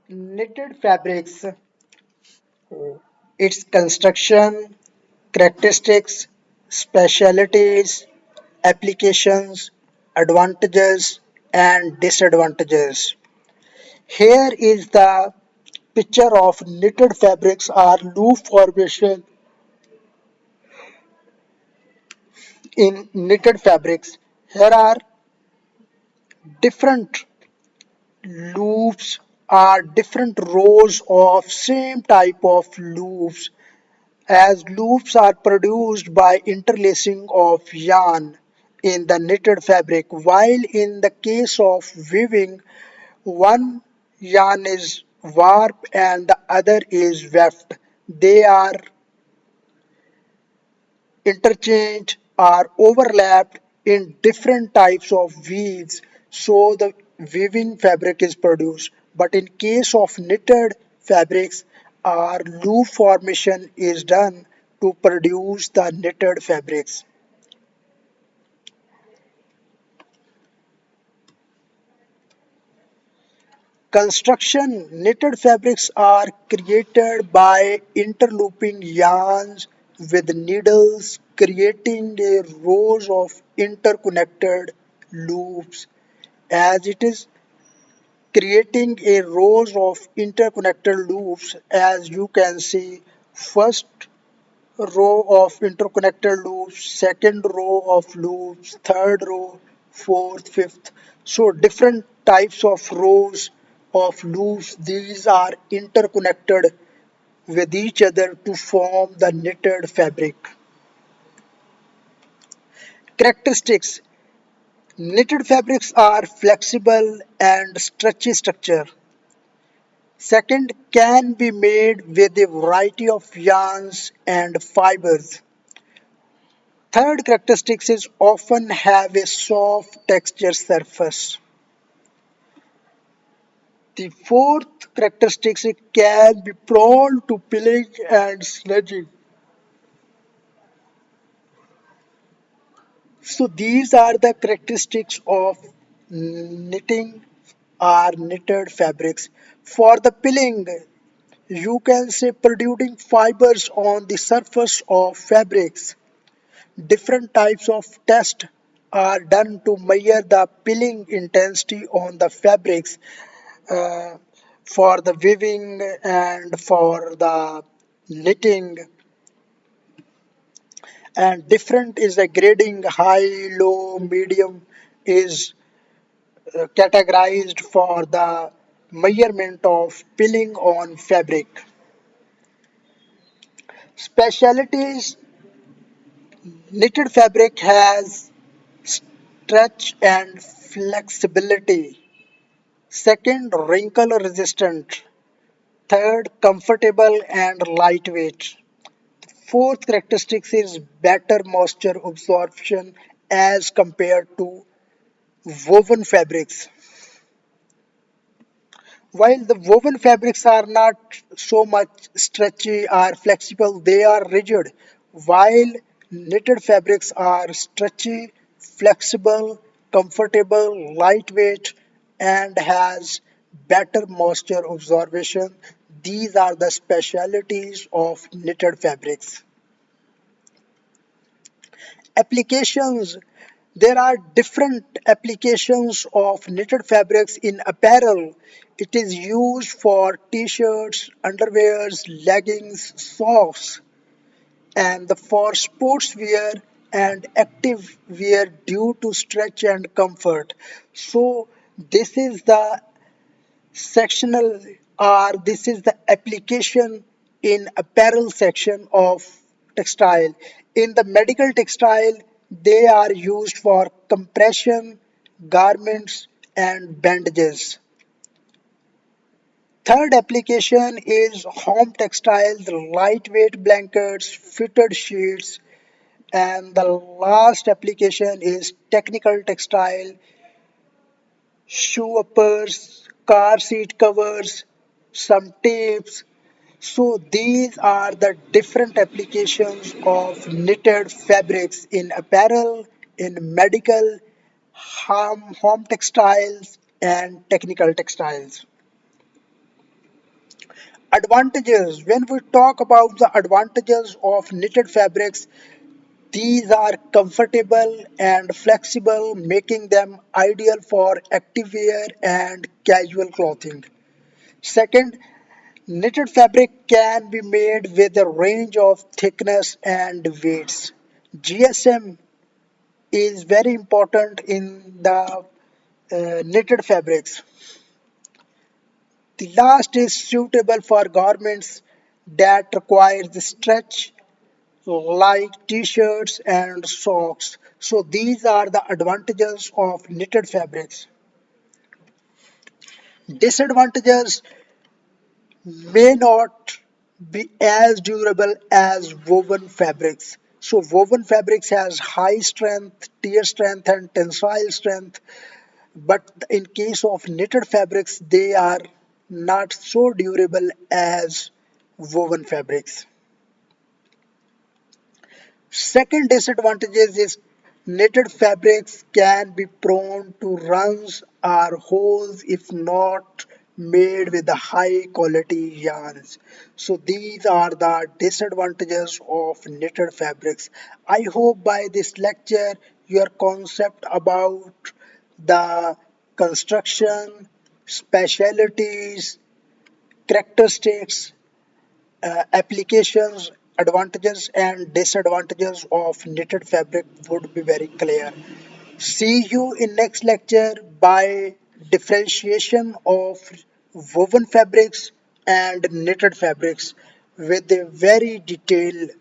Knitted fabrics, its construction, characteristics, specialities, applications, advantages, and disadvantages. Here is the picture of knitted fabrics or loop formation in knitted fabrics. Here are different loops are different rows of same type of loops as loops are produced by interlacing of yarn in the knitted fabric, while in the case of weaving one yarn is warp and the other is weft. They are interchanged or overlapped in different types of weaves, so the weaving fabric is produced. But in case of knitted fabrics, our loop formation is done to produce the knitted fabrics. Construction: knitted fabrics are created by interlooping yarns with needles, creating a rows of interconnected loops. As it is creating a rows of interconnected loops, as you can see, first row of interconnected loops, second row of loops, third row, fourth, fifth. So different types of rows of loops, these are interconnected with each other to form the knitted fabric. Characteristics: knitted fabrics are flexible and stretchy structure. Second, can be made with a variety of yarns and fibers. Third characteristics is often have a soft texture surface. The fourth characteristics it can be prone to pilling and smudging. So these are the characteristics of knitting or knitted fabrics. For the pilling, you can say producing fibers on the surface of fabrics. Different types of tests are done to measure the pilling intensity on the fabrics uh, for the weaving and for the knitting, and different is the grading: high, low, medium is categorized for the measurement of pilling on fabric. Specialities: knitted fabric has stretch and flexibility. Second, wrinkle resistant. Third, comfortable and lightweight. Fourth characteristic is better moisture absorption as compared to woven fabrics. While the woven fabrics are not so much stretchy or flexible, they are rigid. While knitted fabrics are stretchy, flexible, comfortable, lightweight, and has better moisture absorption. These are the specialities of knitted fabrics. Applications: there are different applications of knitted fabrics in apparel. It is used for t-shirts, underwears, leggings, socks, and for sportswear and active wear due to stretch and comfort. So this is the sectional, or this is the application in apparel section of textile. In the medical textile, they are used for compression garments and bandages. Third application is home textiles, lightweight blankets, fitted sheets, and the last application is technical textile, shoe uppers, car seat covers, some tapes. So these are the different applications of knitted fabrics in apparel, in medical, home textiles, and technical textiles. Advantages. When we talk about the advantages of knitted fabrics, these are comfortable and flexible, making them ideal for activewear and casual clothing. Second, knitted fabric can be made with a range of thickness and weights. GSM is very important in the knitted fabrics. The last is suitable for garments that require the stretch like t-shirts and socks. So these are the advantages of knitted fabrics. Disadvantages may not be as durable as woven fabrics. So woven fabrics has high strength, tear strength and tensile strength, but in case of knitted fabrics they are not so durable as woven fabrics. Second disadvantage is knitted fabrics can be prone to runs or holes if not made with the high quality yarns. So these are the disadvantages of knitted fabrics. I hope by this lecture your concept about the construction, specialities, characteristics, applications, advantages and disadvantages of knitted fabric would be very clear. See you in next lecture by differentiation of woven fabrics and knitted fabrics with a very detailed